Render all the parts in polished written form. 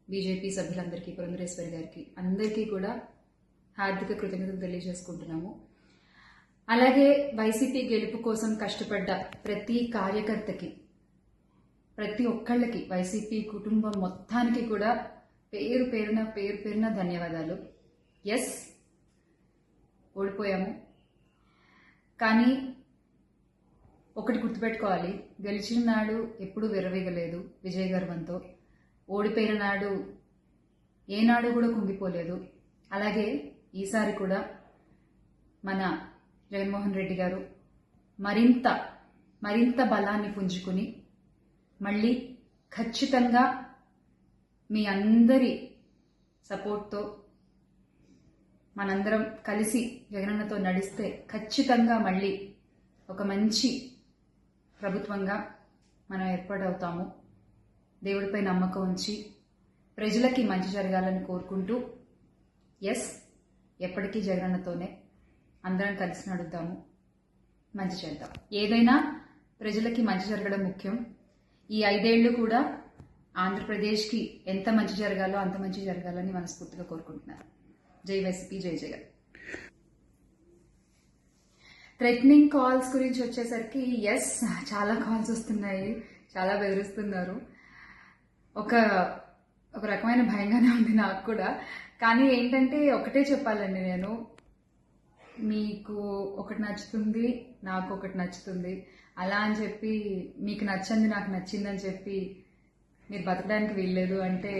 BJP సభ్యులందరికీ, పురంధరేశ్వరి గారికి అందరికీ కూడా హార్దిక కృతజ్ఞతలు తెలియజేసుకుంటున్నాము. అలాగే వైసీపీ గెలుపు కోసం కష్టపడ్డ ప్రతి కార్యకర్తకి, ప్రతి ఒక్కళ్ళకి, వైసీపీ కుటుంబం మొత్తానికి కూడా పేరు పేరున ధన్యవాదాలు. ఎస్, ఓడిపోయాము, కానీ ఒకటి గుర్తుపెట్టుకోవాలి, గెలిచిన నాడు ఎప్పుడూ విర్రవీగలేదు విజయ గర్వంతో, ఓడిపోయిన నాడు ఏనాడు కూడా కుంగిపోలేదు. అలాగే ఈసారి కూడా మన జగన్మోహన్ రెడ్డి గారు మరింత బలాన్ని పుంజుకుని మళ్ళీ ఖచ్చితంగా మీ అందరి సపోర్ట్తో మనందరం కలిసి జగనన్నతో నడిస్తే ఖచ్చితంగా మళ్ళీ ఒక మంచి ప్రభుత్వంగా మనం ఏర్పాటవుతాము. దేవుడిపై నమ్మకం ఉంచి ప్రజలకి మంచి జరగాలని కోరుకుంటూ, ఎస్, ఎప్పటికీ జగనన్నతోనే అందరం కలిసి నడుద్దాము, మంచి చేద్దాం. ఏదైనా ప్రజలకి మంచి జరగడం ముఖ్యం. ఈ 5 ఏళ్లు కూడా ఆంధ్రప్రదేశ్కి ఎంత మంచి జరగాలో అంత మంచి జరగాలని మనస్ఫూర్తిగా కోరుకుంటున్నాను. జై వైసీపీ, జై జగన్. థ్రెటనింగ్ కాల్స్ గురించి వచ్చేసరికి ఎస్, చాలా కాల్స్ వస్తున్నాయి, చాలా బెదిరిస్తున్నారు. ఒక రకమైన భయంగానే ఉంది నాకు కూడా. కానీ ఏంటంటే ఒకటే చెప్పాలండి, నేను మీకు ఒకటి నచ్చుతుంది, నాకు ఒకటి నచ్చుతుంది, అలా అని చెప్పి మీకు నచ్చింది నాకు నచ్చిందని చెప్పి మీరు బతకడానికి వీల్లేదు అంటే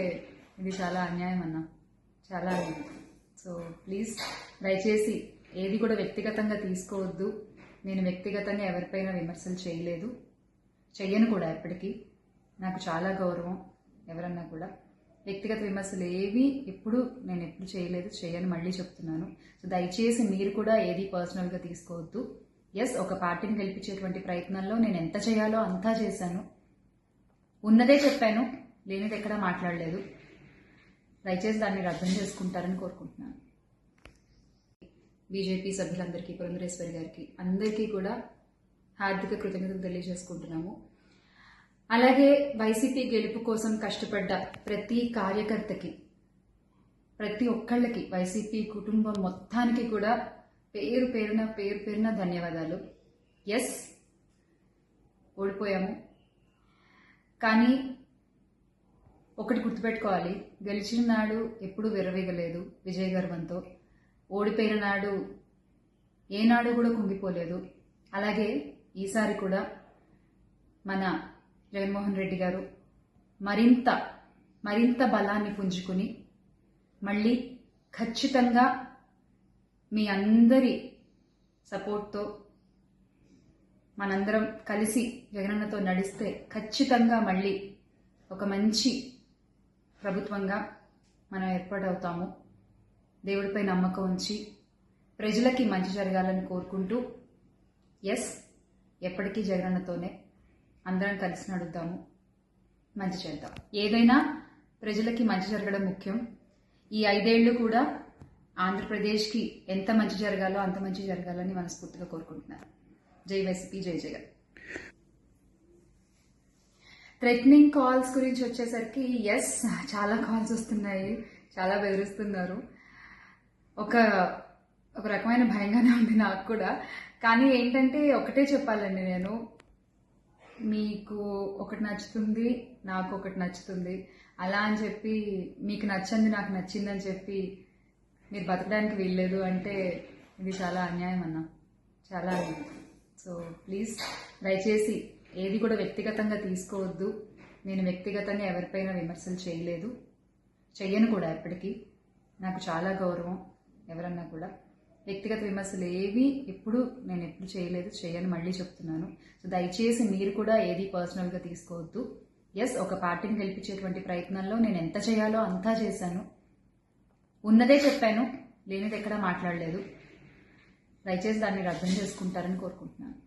ఇది చాలా అన్యాయం అన్న, చాలా అన్యాయం. సో ప్లీజ్ దయచేసి ఏది కూడా వ్యక్తిగతంగా తీసుకోవద్దు. నేను వ్యక్తిగతంగా ఎవరిపైన విమర్శలు చేయలేదు, చెయ్యను కూడా. ఎప్పటికీ నాకు చాలా గౌరవం. ఎవరన్నా కూడా వ్యక్తిగత విమర్శలు ఏవి నేను ఎప్పుడు చేయలేదు, చేయని మళ్ళీ చెప్తున్నాను. సో దయచేసి మీరు కూడా ఏది పర్సనల్గా తీసుకోవద్దు. ఎస్, ఒక పార్టీని గెలిపించేటువంటి ప్రయత్నంలో నేను ఎంత చేయాలో అంతా చేశాను, ఉన్నదే చెప్పాను, లేనిది ఎక్కడా మాట్లాడలేదు. దయచేసి దాన్ని మీరు అర్థం చేసుకుంటారని కోరుకుంటున్నాను. బీజేపీ సభ్యులందరికీ, పురంధరేశ్వరి గారికి అందరికీ కూడా హార్దిక కృతజ్ఞతలు తెలియజేసుకుంటున్నాము. అలాగే వైసీపీ గెలుపు కోసం కష్టపడ్డ ప్రతి కార్యకర్తకి, ప్రతి ఒక్కళ్ళకి, వైసీపీ కుటుంబం మొత్తానికి కూడా పేరు పేరున ధన్యవాదాలు. ఎస్, ఓడిపోయాము, కానీ ఒకటి గుర్తుపెట్టుకోవాలి, గెలిచిన నాడు ఎప్పుడూ విర్రవీగలేదు విజయ గర్వంతో, ఓడిపోయిన నాడు ఏనాడు కూడా కుంగిపోలేదు. అలాగే ఈసారి కూడా మన జగన్మోహన్ రెడ్డి గారు మరింత బలాన్ని పుంజుకుని మళ్ళీ ఖచ్చితంగా మీ అందరి సపోర్ట్తో మనందరం కలిసి జగనన్నతో నడిస్తే ఖచ్చితంగా మళ్ళీ ఒక మంచి ప్రభుత్వంగా మనం ఏర్పాటవుతాము. దేవుడిపై నమ్మకం ఉంచి ప్రజలకి మంచి జరగాలని కోరుకుంటూ, ఎస్, ఎప్పటికీ జగనన్నతోనే అందరం కలిసి నడుద్దాము, మంచి చేద్దాం. ఏదైనా ప్రజలకి మంచి జరగడం ముఖ్యం. ఈ 5 ఏళ్లు కూడా ఆంధ్రప్రదేశ్కి ఎంత మంచి జరగాలో అంత మంచి జరగాలని మనస్ఫూర్తిగా కోరుకుంటున్నాను. జై వైసీపీ, జై జగన్. థ్రెటనింగ్ కాల్స్ గురించి వచ్చేసరికి ఎస్, చాలా కాల్స్ వస్తున్నాయి, చాలా బెదిరిస్తున్నారు. ఒక రకమైన భయంగానే ఉంది నాకు కూడా. కానీ ఏంటంటే ఒకటే చెప్పాలండి, నేను మీకు ఒకటి నచ్చుతుంది, నాకు ఒకటి నచ్చుతుంది, అలా అని చెప్పి మీకు నచ్చింది నాకు నచ్చిందని చెప్పి మీరు బతకడానికి వీల్లేదు అంటే ఇది చాలా అన్యాయం అన్న, చాలా అన్యాయం. సో ప్లీజ్ దయచేసి ఏది కూడా వ్యక్తిగతంగా తీసుకోవద్దు. నేను వ్యక్తిగతంగా ఎవరిపైన విమర్శలు చేయలేదు, చెయ్యను కూడా. ఎప్పటికీ నాకు చాలా గౌరవం. ఎవరన్నా కూడా వ్యక్తిగత విమర్శలు ఏవి నేను ఎప్పుడు చేయలేదు, చేయని మళ్ళీ చెప్తున్నాను. సో దయచేసి మీరు కూడా ఏది పర్సనల్గా తీసుకోవద్దు. ఎస్, ఒక పార్టీని గెలిపించేటువంటి ప్రయత్నంలో నేను ఎంత చేయాలో అంతా చేశాను, ఉన్నదే చెప్పాను, లేనిది ఎక్కడా మాట్లాడలేదు. దయచేసి దాన్ని మీరు అర్థం చేసుకుంటారని కోరుకుంటున్నాను.